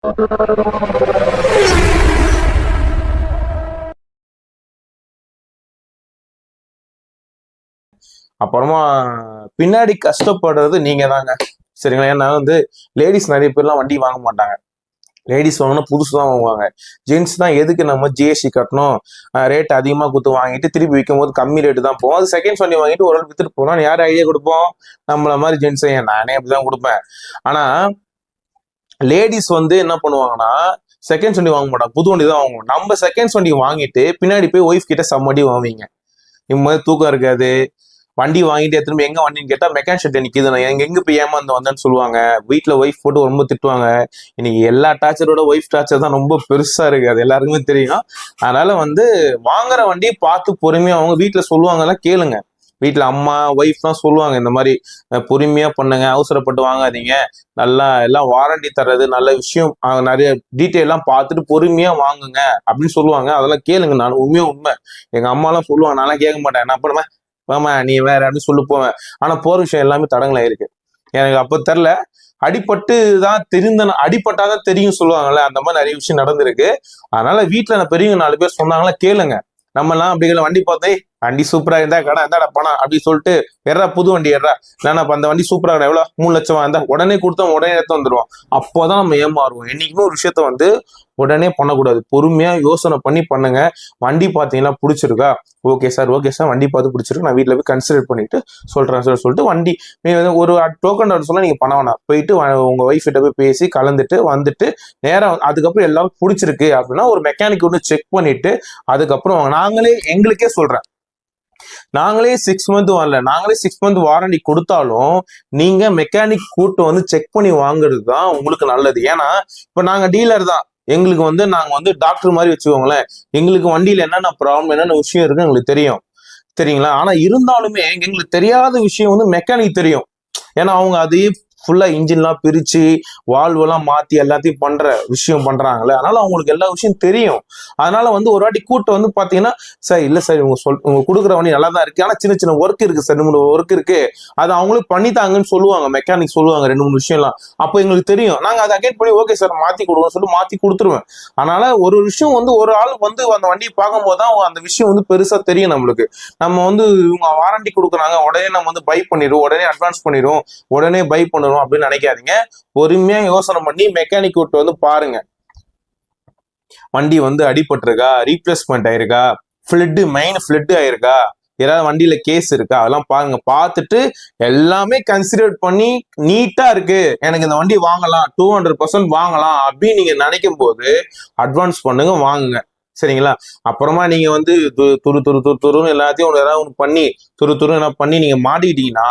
அப்புறமா பின்னாடி கஷ்டப்படுறது நீங்க தாங்க. சரிங்களா? ஏன்னா வந்து லேடிஸ் நிறைய பேர்லாம் வண்டி வாங்க மாட்டாங்க. லேடிஸ் வாங்கினா புதுசு தான் வாங்குவாங்க. ஜென்ஸ் தான் எதுக்கு நம்ம ஜிஎஸ்டி கட்டணும், ரேட் அதிகமாக கொடுத்து வாங்கிட்டு திருப்பி விற்கும் போது கம்மி ரேட்டு தான் போகும். அது செகண்ட் வண்டி வாங்கிட்டு ஒரு ஆள் வித்துட்டு போனோம். யார் ஐடியா கொடுப்போம்? நம்மள மாதிரி ஜென்ஸ். நானே அப்படிதான் கொடுப்பேன். ஆனா லேடிஸ் வந்து என்ன பண்ணுவாங்கன்னா செகண்ட்ஸ் வண்டி வாங்க மாட்டாங்க, புது வண்டி தான் வாங்குவோம். நம்ம செகண்ட்ஸ் வண்டி வாங்கிட்டு பின்னாடி போய் ஒய்ஃப் கிட்ட சம்மடி வாங்குவீங்க. இம்மாதிரி தூக்கம் இருக்காது. வண்டி வாங்கிட்டு திரும்ப எங்க வண்டின்னு கேட்டா மெக்கானிக் ஷெட் நிக்குது, நான் எங்க போய் ஏமாந்து வந்தேன்னு சொல்லுவாங்க. வீட்டுல ஒய்ஃப் போட்டு ரொம்ப திட்டுவாங்க. இன்னைக்கு எல்லா டார்ச்சரோட ஒய்ஃப் டார்ச்சர் தான் ரொம்ப பெருசா இருக்கு, அது எல்லாருக்குமே தெரியும். அதனால வந்து வாங்குற வண்டியை பார்த்து பொறுமையா அவங்க வீட்டுல சொல்லுவாங்கலாம் கேளுங்க. வீட்டுல அம்மா ஒய்ஃப் தான் சொல்லுவாங்க, இந்த மாதிரி பொறுமையா பண்ணுங்க, அவசரப்பட்டு வாங்காதீங்க, நல்லா எல்லாம் வாரண்டி தர்றது நல்ல விஷயம், நிறைய டீட்டெயில் எல்லாம் பார்த்துட்டு பொறுமையா வாங்குங்க அப்படின்னு சொல்லுவாங்க. அதெல்லாம் கேளுங்க. நான் உண்மை எங்க அம்மா எல்லாம் சொல்லுவாங்க, நான்லாம் கேட்க மாட்டேன். என்ன பண்ணுவேன், ஆமா நீ வேற அப்படின்னு சொல்லி போவேன். ஆனா போற விஷயம் எல்லாமே தடங்களாயிருக்கு. எனக்கு அப்ப தெரில, அடிபட்டு தான் அடிபட்டாதான் தெரியும் சொல்லுவாங்கல்ல, அந்த மாதிரி நிறைய விஷயம் நடந்திருக்கு. அதனால வீட்டுல நான் பெரியவங்க 4 பேர் சொன்னாங்களா கேளுங்க. நம்ம எல்லாம் அப்படிங்கிற வண்டி பார்த்தே, வண்டி சூப்பரா இருந்தா கடை இருந்தாடா பணம் அப்படின்னு சொல்லிட்டு எறா புது வண்டி எறா, நான் அந்த வண்டி சூப்பரா கடை எவ்வளவு 3 லட்சம் இருந்தா உடனே கொடுத்தோம், உடனே எடுத்து வந்துடுவோம். அப்போதான் நம்ம ஏமாறுவோம். என்னைக்குமே ஒரு விஷயத்த வந்து உடனே பண்ணக்கூடாது. பொறுமையா யோசனை பண்ணி பண்ணுங்க. வண்டி பார்த்தீங்கன்னா பிடிச்சிருக்கா, ஓகே சார் வண்டி பார்த்து பிடிச்சிருக்கு, நான் வீட்டில் போய் கன்சிடர் பண்ணிட்டு சொல்றேன் சார் சொல்லிட்டு வண்டி ஒரு டோக்கன் சொன்னா நீங்க பண்ண வேணாம், போயிட்டு உங்க ஒய்ஃப் கிட்ட போய் பேசி கலந்துட்டு வந்துட்டு நேரம் அதுக்கப்புறம் எல்லாம் பிடிச்சிருக்கு அப்படின்னா ஒரு மெக்கானிக் ஒன்று செக் பண்ணிட்டு அதுக்கப்புறம் நாங்களே எங்களுக்கே சொல்றேன், நாங்களே 6 மந்த் வரல, நாங்களே 6 மந்த் வாரண்டி கொடுத்தாலும் நீங்க மெக்கானிக் கூட்டு வந்து செக் பண்ணி வாங்குறது தான் உங்களுக்கு நல்லது. ஏன்னா இப்ப நாங்க டீலர் தான், எங்களுக்கு வந்து நாங்க வந்து டாக்டர் மாதிரி வச்சுக்கோங்களேன். எங்களுக்கு வண்டியில என்னென்ன ப்ராப்ளம் என்னென்ன விஷயம் இருக்கு எங்களுக்கு தெரியும், சரிங்களா? ஆனா இருந்தாலுமே எங்களுக்கு தெரியாத விஷயம் வந்து மெக்கானிக் தெரியும். ஏன்னா அவங்க அதையே ஃபுல்லா இன்ஜின்லாம் பிரிச்சு வால்வ் எல்லாம் மாத்தி எல்லாத்தையும் பண்ற விஷயம் பண்றாங்களே, அதனால அவங்களுக்கு எல்லா விஷயம் தெரியும். அதனால வந்து ஒரு வாட்டி கூட்டு வந்து பாத்தீங்கன்னா, சார் இல்ல சார் உங்க கொடுக்குற வண்டி நல்லா தான் இருக்கு, ஆனா சின்ன சின்ன ஒர்க் இருக்கு சார், 2-3 ஒர்க் இருக்கு, அது அவங்களும் பண்ணித்தாங்கன்னு சொல்லுவாங்க. மெக்கானிக் சொல்லுவாங்க 2-3 விஷயம்லாம். அப்போ எங்களுக்கு தெரியும், நாங்க அதை அகேட் பண்ணி ஓகே சார் மாத்தி கொடுங்க சொல்லி மாத்தி கொடுத்துருவேன். அதனால ஒரு விஷயம் வந்து ஒரு ஆள் வந்து அந்த வண்டியை பார்க்கும்போது தான் அந்த விஷயம் வந்து பெருசா தெரியும் நம்மளுக்கு. நம்ம வந்து இவங்க வாரண்டி கொடுக்குறாங்க உடனே நம்ம வந்து பை பண்ணிடுவோம், உடனே அட்வான்ஸ் பண்ணிடுவோம், உடனே பை பண்ணுவோம் அப்படின்னு நினைக்காதீங்க. பொறுமையா யோசனை பண்ணி மெக்கானிக் கூட்டு வந்து பாருங்க. வண்டி வந்து அடிபட்டிருக்கா, ரீப்ளேஸ்மெண்ட் ஆயிருக்கா, மெயின் ஃபிளட் ஆயிருக்கா, ஏதாவது வண்டியில கேஸ் இருக்கா, அதெல்லாம் பாருங்க. பார்த்துட்டு எல்லாமே கன்சிடர் பண்ணி நீட்டா இருக்கு, எனக்கு இந்த வண்டி வாங்கலாம் 200% வாங்கலாம் அப்படின்னு நீங்க நினைக்கும் போது அட்வான்ஸ் பண்ணுங்க, வாங்குங்க. சரிங்களா? அப்புறமா நீங்க வந்து துருன்னு எல்லாத்தையும் ஏதாவது பண்ணி துரு என்ன பண்ணி நீங்க மாட்டிக்கிட்டீங்கன்னா